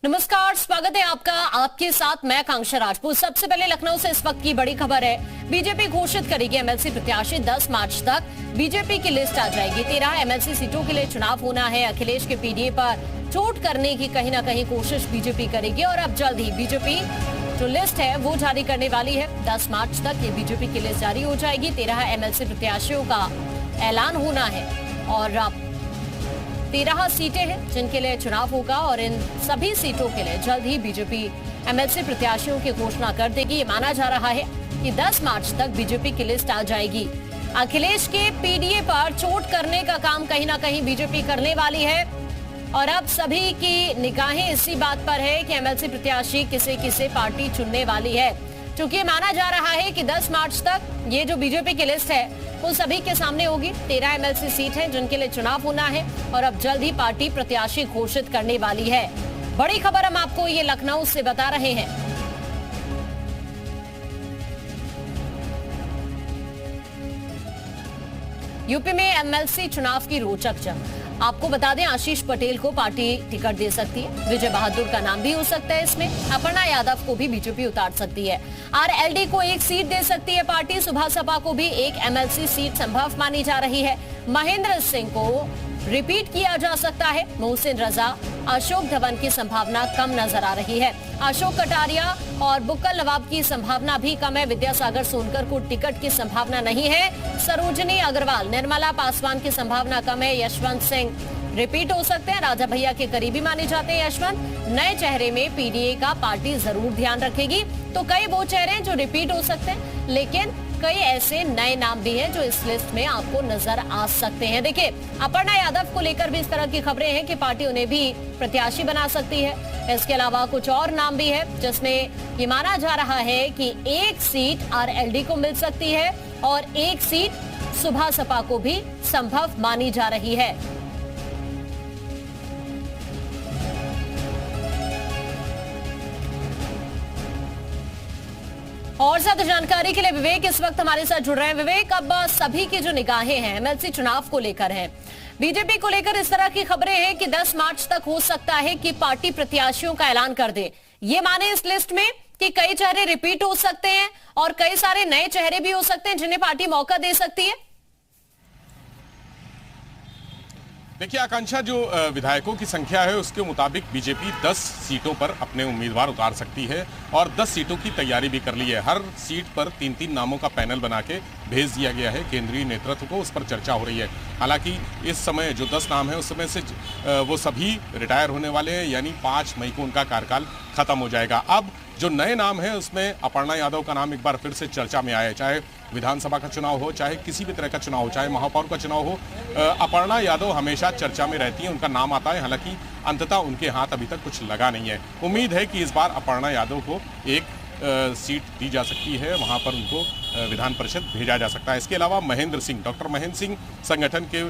नमस्कार, स्वागत है आपका। आपके साथ मैं आकांक्षा राजपूत। सबसे पहले लखनऊ से इस वक्त की बड़ी खबर है। बीजेपी घोषित करेगी एमएलसी प्रत्याशी। 10 मार्च तक बीजेपी की लिस्ट आ जाएगी। 13 एमएलसी सीटों के लिए चुनाव होना है। अखिलेश के पीडीए पर चोट करने की कहीं ना कहीं कोशिश बीजेपी करेगी और अब जल्द ही बीजेपी जो लिस्ट है वो जारी करने वाली है। 10 मार्च तक ये बीजेपी की लिस्ट जारी हो जाएगी। 13 एमएलसी प्रत्याशियों का ऐलान होना है और 13 सीटें हैं जिनके लिए चुनाव होगा और इन सभी सीटों के लिए जल्द ही बीजेपी एमएलसी प्रत्याशियों की घोषणा कर देगी। ये माना जा रहा है कि 10 मार्च तक बीजेपी की लिस्ट आ जाएगी। अखिलेश के पीडीए पर चोट करने का काम कहीं ना कहीं बीजेपी करने वाली है और अब सभी की निगाहें इसी बात पर है कि एमएलसी प्रत्याशी किसे किसे पार्टी चुनने वाली है, क्योंकि माना जा रहा है कि 10 मार्च तक ये जो बीजेपी की लिस्ट है वो सभी के सामने होगी। 13 एमएलसी सीट है जिनके लिए चुनाव होना है और अब जल्द ही पार्टी प्रत्याशी घोषित करने वाली है। बड़ी खबर हम आपको ये लखनऊ से बता रहे हैं। यूपी में एमएलसी चुनाव की रोचक जंग। आपको बता दें, आशीष पटेल को पार्टी टिकट दे सकती है। विजय बहादुर का नाम भी हो सकता है इसमें। अपर्णा यादव को भी बीजेपी उतार सकती है। आरएलडी को एक सीट दे सकती है पार्टी। सुभा सपा को भी एक एमएलसी सीट संभव मानी जा रही है। महेंद्र सिंह को रिपीट किया जा सकता है। मोहसिन रजा, अशोक धवन की संभावना कम नजर आ रही है। अशोक कटारिया और बुक्कल नवाब की संभावना भी कम है। विद्यासागर सोनकर को टिकट की संभावना नहीं है। सरोजनी अग्रवाल, निर्मला पासवान की संभावना कम है। यशवंत सिंह रिपीट हो सकते हैं। राजा भैया के करीबी माने जाते हैं यशवंत। नए चेहरे में पीडीए का पार्टी जरूर ध्यान रखेगी। तो कई वो चेहरे हैं जो रिपीट हो सकते हैं, लेकिन कई ऐसे नए नाम भी हैं जो इस लिस्ट में आपको नजर आ सकते हैं। देखिए, अपर्णा यादव को लेकर भी इस तरह की खबरें हैं कि पार्टी उन्हें भी प्रत्याशी बना सकती है। इसके अलावा कुछ और नाम भी है जिसमें ये माना जा रहा है कि एक सीट आरएलडी को मिल सकती है और एक सीट सुभा सपा को भी संभव मानी जा रही है। और ज्यादा जानकारी के लिए विवेक इस वक्त हमारे साथ जुड़ रहे हैं। विवेक, अब सभी की जो निगाहें हैं एमएलसी चुनाव को लेकर हैं, बीजेपी को लेकर इस तरह की खबरें हैं कि 10 मार्च तक हो सकता है कि पार्टी प्रत्याशियों का ऐलान कर दे। ये माने इस लिस्ट में कि कई चेहरे रिपीट हो सकते हैं और कई सारे नए चेहरे भी हो सकते हैं जिन्हें पार्टी मौका दे सकती है। देखिए आकांक्षा, जो विधायकों की संख्या है उसके मुताबिक बीजेपी 10 सीटों पर अपने उम्मीदवार उतार सकती है और 10 सीटों की तैयारी भी कर ली है। हर सीट पर 3-3 नामों का पैनल बना के भेज दिया गया है केंद्रीय नेतृत्व को। उस पर चर्चा हो रही है। हालांकि इस समय जो 10 नाम है उस समय से वो सभी रिटायर होने वाले हैं, यानी 5 मई को उनका कार्यकाल खत्म हो जाएगा। अब जो नए नाम है उसमें अपर्णा यादव का नाम एक बार फिर से चर्चा में आया है। चाहे विधानसभा का चुनाव हो, चाहे किसी भी तरह का चुनाव हो, चाहे महापौर का चुनाव हो, अपर्णा यादव हमेशा चर्चा में रहती हैं, उनका नाम आता है। हालांकि अंततः उनके हाथ अभी तक कुछ लगा नहीं है। उम्मीद है कि इस बार अपर्णा यादव को एक सीट दी जा सकती है, वहां पर उनको विधान परिषद भेजा जा सकता है। इसके अलावा महेंद्र सिंह, डॉक्टर महेंद्र सिंह संगठन के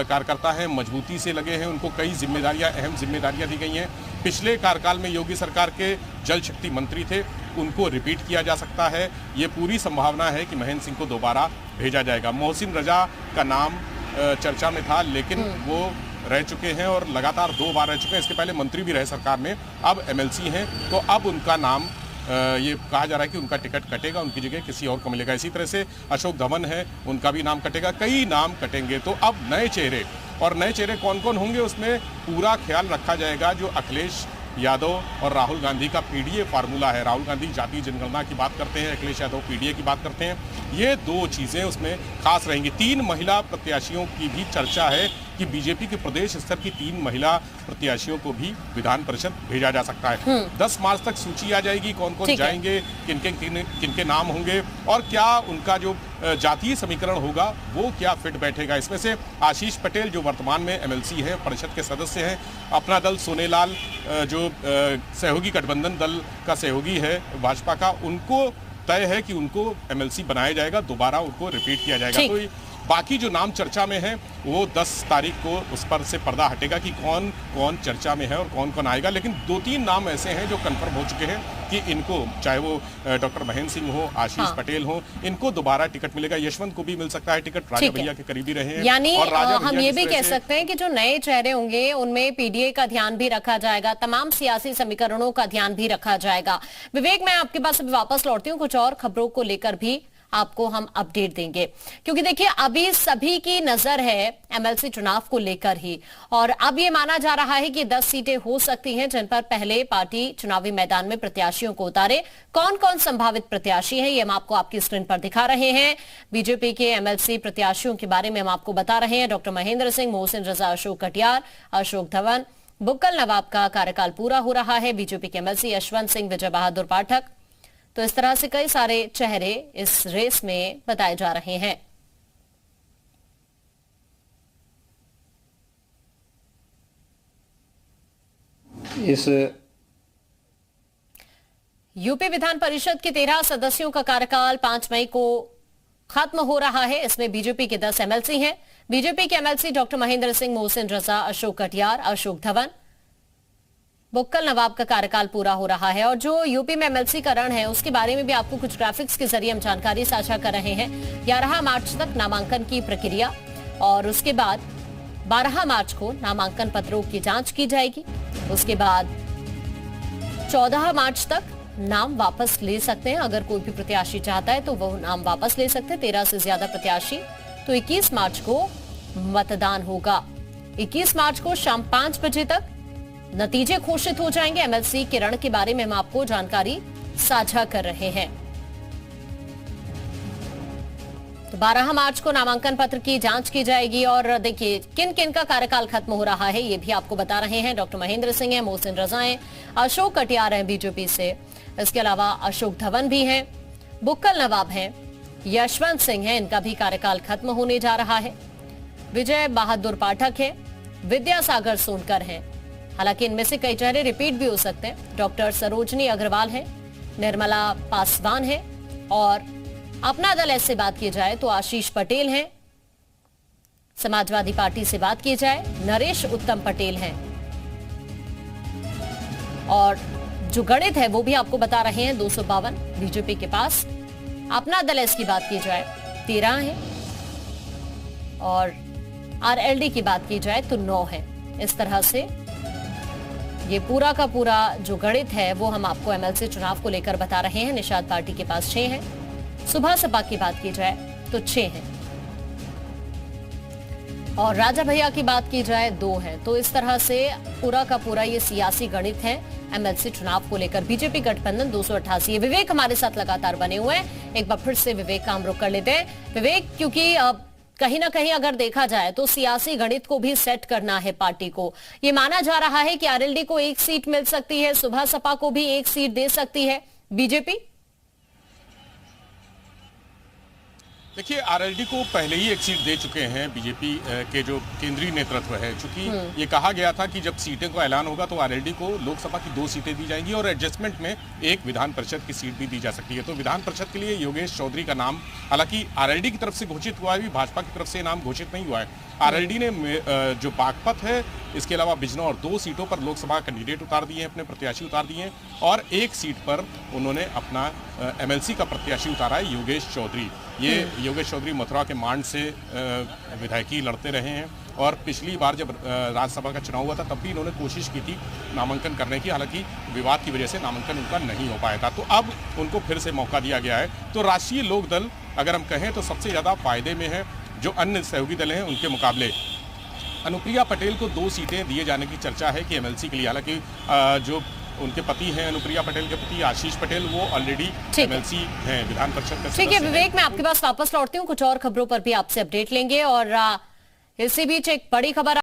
कार्यकर्ता हैं, मजबूती से लगे हैं। उनको कई जिम्मेदारियां, अहम जिम्मेदारियां दी गई हैं। पिछले कार्यकाल में योगी सरकार के जल शक्ति मंत्री थे, उनको रिपीट किया जा सकता है। ये पूरी संभावना है कि महेंद्र सिंह को दोबारा भेजा जाएगा। मोहसिन रजा का नाम चर्चा में था, लेकिन वो रह चुके हैं और लगातार 2 बार रह चुके हैं। इसके पहले मंत्री भी रहे सरकार में, अब एमएलसी हैं, तो अब उनका नाम ये कहा जा रहा है कि उनका टिकट कटेगा, उनकी जगह किसी और को मिलेगा। इसी तरह से अशोक धवन है, उनका भी नाम कटेगा, कई नाम कटेंगे। तो अब नए चेहरे, और नए चेहरे कौन कौन होंगे उसमें पूरा ख्याल रखा जाएगा। जो अखिलेश यादव और राहुल गांधी का पीडीए फार्मूला है, राहुल गांधी जातीय जनगणना की बात करते हैं, अखिलेश यादव पीडीए की बात करते हैं, ये 2 चीजें उसमें खास रहेंगी। 3 महिला प्रत्याशियों की भी चर्चा है कि बीजेपी के प्रदेश स्तर की 3 महिला प्रत्याशियों को भी विधान परिषद भेजा जा सकता है। 10 मार्च तक सूची आ जाएगी, कौन कौन जाएंगे, किनके नाम होंगे और क्या उनका जो जातीय समीकरण होगा वो क्या फिट बैठेगा। इसमें से आशीष पटेल जो वर्तमान में एमएलसी हैं, परिषद के सदस्य हैं, अपना दल सोनेलाल जो सहयोगी गठबंधन दल का सहयोगी है भाजपा का, उनको तय है कि उनको एमएलसी बनाया जाएगा, दोबारा उनको रिपीट किया जाएगा। तो बाकी जो नाम चर्चा में है वो 10 तारीख को उस पर से पर्दा हटेगा कि कौन कौन चर्चा में है और कौन कौन आएगा। लेकिन 2-3 नाम ऐसे हैं जो कंफर्म हो चुके हैं। कि इनको, चाहे वो डॉक्टर महेंद्र सिंह हो, आशीष पटेल हो, इनको दोबारा टिकट मिलेगा। यशवंत को भी मिल सकता है टिकट, राजा भैया के करीबी रहे हैं। यानी और हम ये भी कह सकते हैं कि जो नए चेहरे होंगे उनमें पीडीए का ध्यान भी रखा जाएगा, तमाम सियासी समीकरणों का ध्यान भी रखा जाएगा। विवेक, मैं आपके पास अभी वापस लौटती हूँ, कुछ और खबरों को लेकर भी आपको हम अपडेट देंगे, क्योंकि देखिए अभी सभी की नजर है एमएलसी चुनाव को लेकर ही, और अब ये माना जा रहा है कि 10 सीटें हो सकती हैं जिन पर पहले पार्टी चुनावी मैदान में प्रत्याशियों को उतारे। कौन कौन संभावित प्रत्याशी हैं ये हम आपको आपकी स्क्रीन पर दिखा रहे हैं। बीजेपी के एमएलसी प्रत्याशियों के बारे में हम आपको बता रहे हैं। डॉक्टर महेंद्र सिंह, मोहसिन रजा, अशोक कटियार, अशोक धवन, बुक्कल नवाब का कार्यकाल पूरा हो रहा है। बीजेपी के एमएलसी यशवंत सिंह, विजय बहादुर पाठक, तो इस तरह से कई सारे चेहरे इस रेस में बताए जा रहे हैं। इस यूपी विधान परिषद के 13 सदस्यों का कार्यकाल 5 मई को खत्म हो रहा है। इसमें बीजेपी के 10 एमएलसी हैं। बीजेपी के एमएलसी डॉक्टर महेंद्र सिंह, मोहसिन रजा, अशोक कटियार, अशोक धवन, बुक्कल नवाब का कार्यकाल पूरा हो रहा है। और जो यूपी में एमएलसी का रण है उसके बारे में भी आपको कुछ ग्राफिक्स के जरिए हम जानकारी साझा कर रहे हैं। 11 मार्च तक नामांकन की प्रक्रिया, और उसके बाद 12 मार्च को नामांकन पत्रों की जांच की जाएगी। उसके बाद 14 मार्च तक नाम वापस ले सकते हैं। अगर कोई भी प्रत्याशी चाहता है तो वह नाम वापस ले सकते हैं। 13 से ज्यादा प्रत्याशी, तो 21 मार्च को मतदान होगा। 21 मार्च को शाम 5 बजे तक नतीजे घोषित हो जाएंगे। एमएलसी के रण के बारे में हम आपको जानकारी साझा कर रहे हैं। तो 12 मार्च को नामांकन पत्र की जांच की जाएगी। और देखिए किन किन का कार्यकाल खत्म हो रहा है ये भी आपको बता रहे हैं। डॉक्टर महेंद्र सिंह है, मोहसिन रजा है, अशोक कटियार है बीजेपी से, इसके अलावा अशोक धवन भी हैं, बुक्कल नवाब हैं, यशवंत सिंह है, इनका भी कार्यकाल खत्म होने जा रहा है, विजय बहादुर पाठक है, विद्यासागर सोनकर हैं। हालांकि इनमें से कई चेहरे रिपीट भी हो सकते हैं। डॉक्टर सरोजनी अग्रवाल है, निर्मला पासवान है, और अपना दल ऐसे बात की जाए तो आशीष पटेल हैं। समाजवादी पार्टी से बात की जाए नरेश उत्तम पटेल हैं। और जो गणित है वो भी आपको बता रहे हैं 252 बीजेपी के पास। अपना दल ऐसी बात की जाए 13 है, और आरएलडी की बात की जाए तो 9 है। इस तरह से ये पूरा का पूरा जो गणित है वो हम आपको एमएलसी चुनाव को लेकर बता रहे हैं। निषाद पार्टी के पास 6 है, सुबह सपा की बात की जाए तो 6 है, और राजा भैया की बात की जाए 2 है। तो इस तरह से पूरा का पूरा ये सियासी गणित है एमएलसी चुनाव को लेकर। बीजेपी गठबंधन 288 है। विवेक हमारे साथ लगातार बने हुए हैं, एक बार फिर से विवेक का हम रुख कर लेते हैं। विवेक, क्योंकि कहीं ना कहीं अगर देखा जाए तो सियासी गणित को भी सेट करना है पार्टी को। ये माना जा रहा है कि आरएलडी को 1 सीट मिल सकती है, सुबह सपा को भी 1 सीट दे सकती है बीजेपी। देखिए, आरएलडी को पहले ही 1 सीट दे चुके हैं बीजेपी के जो केंद्रीय नेतृत्व है। चूंकि ये कहा गया था कि जब सीटें को ऐलान होगा तो आरएलडी को लोकसभा की 2 सीटें दी जाएंगी और एडजस्टमेंट में 1 विधान परिषद की सीट भी दी जा सकती है। तो विधान परिषद के लिए योगेश चौधरी का नाम, हालांकि आरएलडी की तरफ से घोषित हुआ है, भाजपा की तरफ से नाम घोषित नहीं हुआ है। आरएलडी ने जो बागपत है, इसके अलावा बिजनौर, 2 सीटों पर लोकसभा कैंडिडेट उतार दिए हैं, अपने प्रत्याशी उतार दिए हैं, और 1 सीट पर उन्होंने अपना एमएलसी का प्रत्याशी उतारा है, योगेश चौधरी। ये योगेश चौधरी मथुरा के मांड से विधायकी लड़ते रहे हैं, और पिछली बार जब राज्यसभा का चुनाव हुआ था तब भी इन्होंने कोशिश की थी नामांकन करने की, हालांकि विवाद की वजह से नामांकन उनका नहीं हो पाया था। तो अब उनको फिर से मौका दिया गया है। तो राष्ट्रीय लोकदल अगर हम कहें तो सबसे ज़्यादा फायदे में है जो अन्य सहयोगी दल हैं उनके मुकाबले। अनुप्रिया पटेल को 2 सीटें दिए जाने की चर्चा है कि एमएलसी के लिए, हालांकि जो उनके पति हैं अनुप्रिया पटेल के पति आशीष पटेल, वो ऑलरेडी एमएलसी हैं, विधान परिषद का। ठीक है विवेक, मैं आपके पास वापस लौटती हूँ, कुछ और खबरों पर भी आपसे अपडेट लेंगे। और इसी बीच एक बड़ी खबर